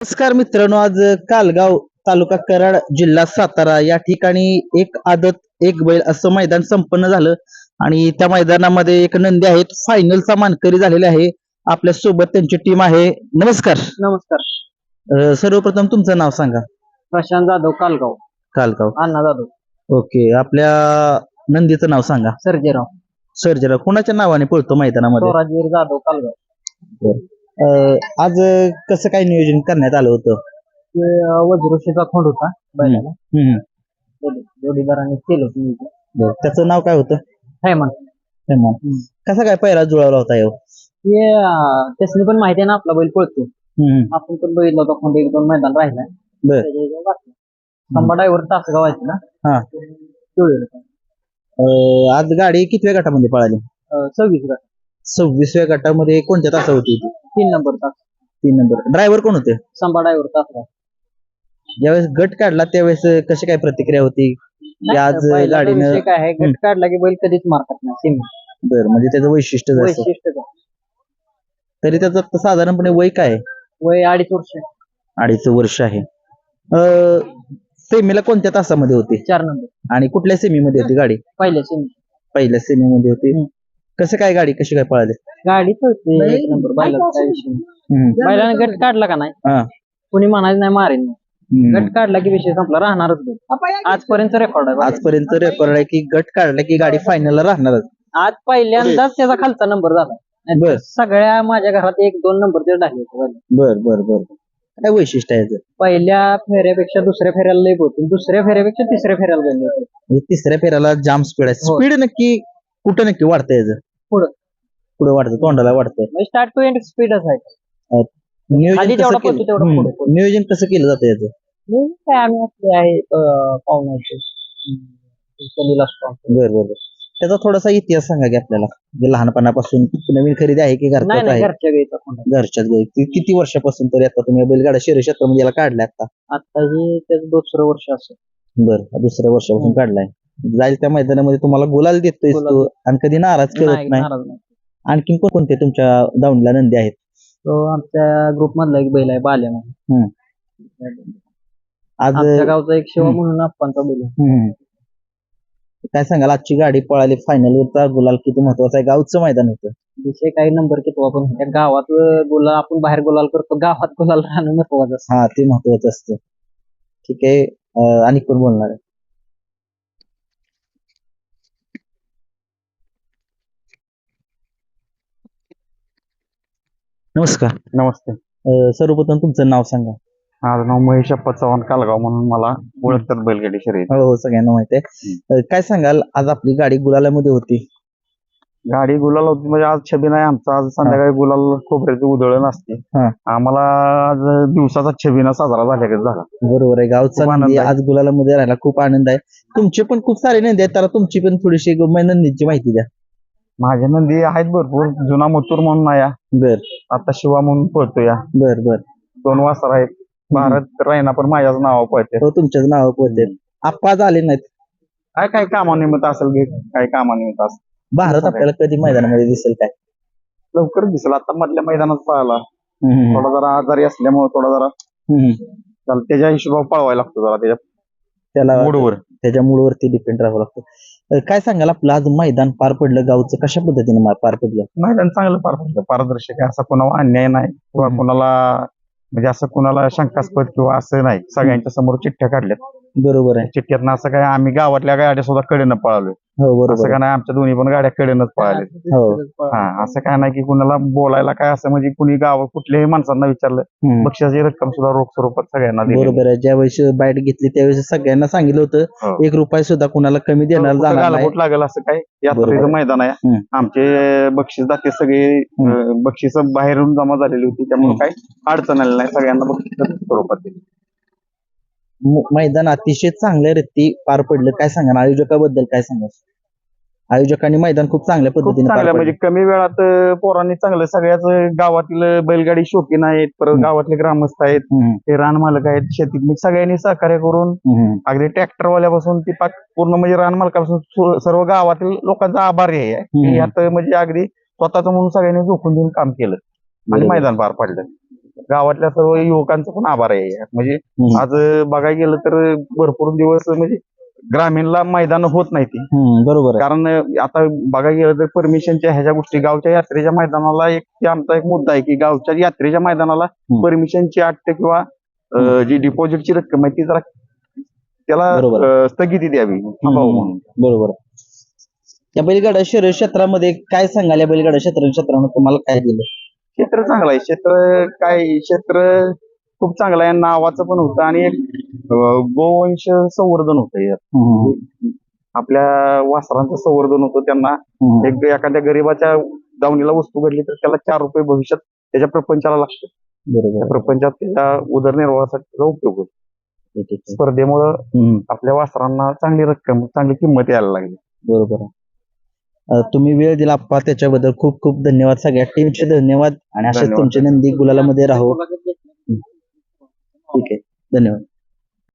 नमस्कार मित्रांनो, आज कालगाव तालुका कराड जिल्हा सातारा या ठिकाणी एक आदत एक बैल असं मैदान संपन्न झालं आणि त्या मैदानामध्ये एक नंदी आहेत, फायनलचा मानकरी झालेला आहे. आपल्या सोबत त्यांची टीम आहे. नमस्कार. नमस्कार. सर्वप्रथम तुमचं नाव सांगा. प्रशांत जाधव, कालगाव. कालगाव. अण्णा जाधव. ओके. आपल्या नंदीचं नाव सांगा. सर्जेराव. सर्जेराव. कोणाच्या नावाने पळतो मैदानामध्ये? स्वराजवीर जाधव, कालगाव. आज कसं काय नियोजन करण्यात आलं होतं? ते वज्रोशीचा खोंड होता बैलाला. हम्म. जोडीदाराने केलं होतं नियोजन. बरं. त्याचं नाव काय होतं? हैमान. कसा काय पहिला जुळवला होता ह्यो? ते त्यासनी पण माहिती आहे ना आपला बैल पळतो. आपण पण बघितलं होता खोंड, एक दोन मैदान राहिला. बर. संबा ड्रायव्हर तासगाव आहे ना. हा. जुळलेलं. आज गाडी कितव्या गटामध्ये पळाली? 26 गट. 26व्या गटामध्ये कोणत्या तासा होती ती? 3 नंबर तास. 3 नंबर. ड्रायव्हर कोण होते? संबा ड्रायव्हर तासगाव. ज्यावेळेस गट काढला त्यावेळेस कशी काय प्रतिक्रिया होती? आज गाडीनं काय आहे, गट काढला की बैल कधीच मारतात नाही सेमी. बरं, म्हणजे त्याचं वैशिष्ट्य असतं. वैशिष्ट्य काय? तरी त्याचं आता साधारणपणे वय काय आहे? वय 2.5 वर्ष. 2.5 वर्ष आहे. सेमीला कोणत्या तासामध्ये होती 4 नंबर. आणि कुठल्या सेमीमध्ये होती गाडी? पहिल्या सेमी. पहिल्या सेमीमध्ये होती. कसं काय गाडी कशी काय पळाली? गाडी पळते एक नंबर. बैलाचा काय विषय नाही. बैलाने गट काढला का नाही, हा. कुणी म्हणायचं नाही मारेन. गट काढला की विषय संपला, राहणारच बैल. आजपर्यंत रेकॉर्ड आहे. आजपर्यंत रेकॉर्ड आहे की गट काढला की गाडी फायनलला राहणारच. आज पहिल्यांदाच त्याचा खालचा नंबर झाला. बर. सगळ्या माझ्या घरात 1-2 नंबर ते झाले. बर बर बर. काय वैशिष्ट्य आहे याचं? पहिल्या फेऱ्यापेक्षा दुसऱ्या फेऱ्याला लई होतो, दुसऱ्या फेऱ्यापेक्षा तिसऱ्या फेऱ्याला बैल येतो. म्हणजे तिसऱ्या फेऱ्याला जाम स्पीड आहे. हो. स्पीड नक्की कुठं नक्की वाढतं याचं? पुढं पुढे वाढतं, तोंडाला वाढतं. म्हणजे स्टार्ट टू एंड स्पीडच आहे. नियोजन खाली कसं जेवढा केलं? पळतो तेवढा पुढं पळतो. नियोजन कसं केलं जातं याचं? नाही काय, आम्ही असले आहे पाहुण्याचे कलीला असतो. बर बर बर. त्याचा थोडासा इतिहास सांगा की आपल्याला, म्हणजे लहानपणापासून नवीन खरेदी आहे की नाही घरच्याच नाही, आहे? घरच्या गाईचा खोंड. घरच्याच गाई. किती वर्षापासून तरी आता तुम्ही बैलगाडा शर्यत क्षेत्रामध्ये याला काढलाय आता? आता हे त्याचं 2 वर्ष असं. बर. दुसऱ्या वर्षापासून काढलाय. जाईल त्या मैदानामध्ये तुम्हाला गुलाल देतोय गुलाल. तो आणि कधी नाराज करत नाही, नाही. नाराज नाही. आणखीन कोणते तुमच्या दावणीला नंदी आहेत? तो आमच्या ग्रुप मधला एक बैल आहे, बाल्या म्हणून. आज आमच्या गावचा एक शिवा म्हणून आप्पांचा बैल आहे. काय सांगाल, आजची गाडी पळाली फायनल वरचा गुलाल किती महत्वाचा आहे? गावचं मैदान होतं. विषय काही नंबर किती आपण त्या गावात गुलाल, आपण बाहेर गुलाल करतो, गावात गुलाल राहणं महत्वाचं असतं. हा, ते महत्वाचं असतं. ठीक आहे. आणि कोण बोलणार आहे? नमस्कार. नमस्ते. सर्वप्रथम तुमचं नाव सांगा. माझं नाव महेश अप्पा चव्हाण, कालगाव म्हणून मला ओळखतात बैलगाडी शर्यत. हो, सगळ्यांना माहिती आहे. काय सांगाल, आज आपली गाडी गुलालामध्ये होती. गाडी गुलाल होती म्हणजे आज छबी नाही आमचा. आज संध्याकाळी गुलाल खोबऱ्याची उधळण असते. हा. आम्हाला आज दिवसाचा छबीना साजरा झाल्यागत झाला. बरोबर आहे. गावचा खूप आनंद नंदी आहे. आज गुलालामध्ये राहिला, खूप आनंद आहे. तुमचे पण खूप सारे नंदी आहेत, तर तुमची पण थोडीशी नंदीची माहिती द्या. माझे नंदी आहेत भरपूर. जुना मुतूर म्हणून आहे, बर आता शिवा म्हणून पळतो या. बर बर. 2 वासर आहेत. भारत रायना पण माझ्याच नावा पळते. हो, तुमच्याच नाव पोहोचते. आप्पा आज आले नाहीत. काय कामानिमित्त असेल घे, काय कामानिमित्त असेल. भारत आपल्याला कधी मैदानामध्ये दिसेल काय? लवकर दिसेल. आता मधल्या मैदानात पळाला. हम्म, थोडा जरा आजारी असल्यामुळे थोडा जरा हम्म. त्याला त्याच्या हिशोबावर पळवायला लागतो जरा त्याच्या त्याला मूडवर. त्याच्या मूडवरती डिपेंड राहावं लागतं. काय सांगाल, आपलं आज मैदान पार पडलं गावचं, कशा पद्धतीने पार पडलं? मैदान चांगलं पार पडलं, पारदर्शक आहे. असा कोणाला अन्याय नाही किंवा कोणाला म्हणजे असं कोणाला शंकास्पद किंवा असं नाही. सगळ्यांच्या समोर चिठ्ठ्या काढल्यात. बरोबर आहे. चिठ्ठ्यातनं असं काय आम्ही गावातल्या गाड्या सुद्धा कडेनं पळालोय. हो, असं बरोबर काय नाही, आमच्या दोन्ही पण गाड्या कडेनच पळाल्या. हो. हा, असं काय नाही की कुणाला बोलायला काय असं म्हणजे कुणी गाव कुठल्याही माणसांना विचारलं, हम्म. बक्षिसाची रक्कम सुद्धा रोख स्वरूपात सगळ्यांना दिली. बरोबर आहे. ज्यावेळेस बाईट घेतली त्यावेळेस सगळ्यांना सांगितलं होतं, हो. 1 रुपया सुद्धा कुणाला कमी देणार कुठं जाणार नाही. गालबोट लागेल असं काय, बरोबर यात्रेचं आहे. मैदान आहे. हम्म. आमचे बक्षीस दाते सगळे बक्षीस बाहेरून जमा झालेली होती, त्यामुळे काही अडचण आली नाही. सगळ्यांना बक्षीस स्वरूपात दिली. मैदान अतिशय चांगल्या रीती पार पडलं. काय सांगा, आयोजकाबद्दल काय सांगा? आयोजकांनी मैदान खूप चांगल्या खूप पद्धतीने पार चांगलं पडलं. म्हणजे कमी वेळात पोरांनी चांगलं सगळ्याच गावातील बैलगाडी शौकीन आहेत, परत गावातले ग्रामस्थ आहेत, हम्म, ते रान मालक आहेत, शेतीत सगळ्यांनी सहकार्य करून हम्म. अगदी ट्रॅक्टरवाल्यापासून ती पाक पूर्ण म्हणजे रान मालकापासून सर्व गावातील लोकांचा आभारी आहे की यात म्हणजे अगदी स्वतःच म्हणून सगळ्यांनी झोकून देऊन काम केलं आणि बरोबर. मैदान पार पडलं. गावातल्या सर्व युवकांचा पण आभार आहे. म्हणजे आज बघायला गेलं तर भरपूर दिवस म्हणजे ग्रामीणला मैदान होत नाही ती. बरोबर आहे. कारण आता बघायला गेलं तर परमिशनच्या ह्याच्या गोष्टी गावच्या यात्रेच्या मैदानाला ते आमचा एक मुद्दा आहे की गावच्या यात्रेच्या मैदानाला परमिशनची अट किंवा जी डिपॉझिटची रक्कम आहे ती जरा त्याला बरोबर. स्थगिती द्यावी थांबावं म्हणून. बरोबर. या बैलगाडा शर्यत क्षेत्रामध्ये काय सांगाल, या बैलगाडा क्षेत्रानं तुम्हाला काय दिलं? क्षेत्र चांगलं आहे. क्षेत्र खूप चांगलं आहे. नावाचं पण होतं आणि एक गोवंश संवर्धन होतं यात. आपल्या वासरांचं संवर्धन होतं. त्यांना एक एखाद्या गरीबाच्या दावणीला वस्तू घडली तर त्याला 4 रुपये भविष्यात त्याच्या प्रपंचाला लागतात. बरोबर. त्या प्रपंचात त्याच्या उदरनिर्वाहासाठी त्याचा उपयोग होतो. स्पर्धेमुळं आपल्या वासरांना चांगली रक्कम, चांगली किंमत यायला लागली. बरोबर. तुम्ही वेळ दिला आप्पा, त्याच्याबद्दल खूप खूप धन्यवाद. सगळ्या टीमचे धन्यवाद आणि असेच धन्यवाद. तुमचे नंदी गुलालामध्ये राहो. ठीक आहे, धन्यवाद.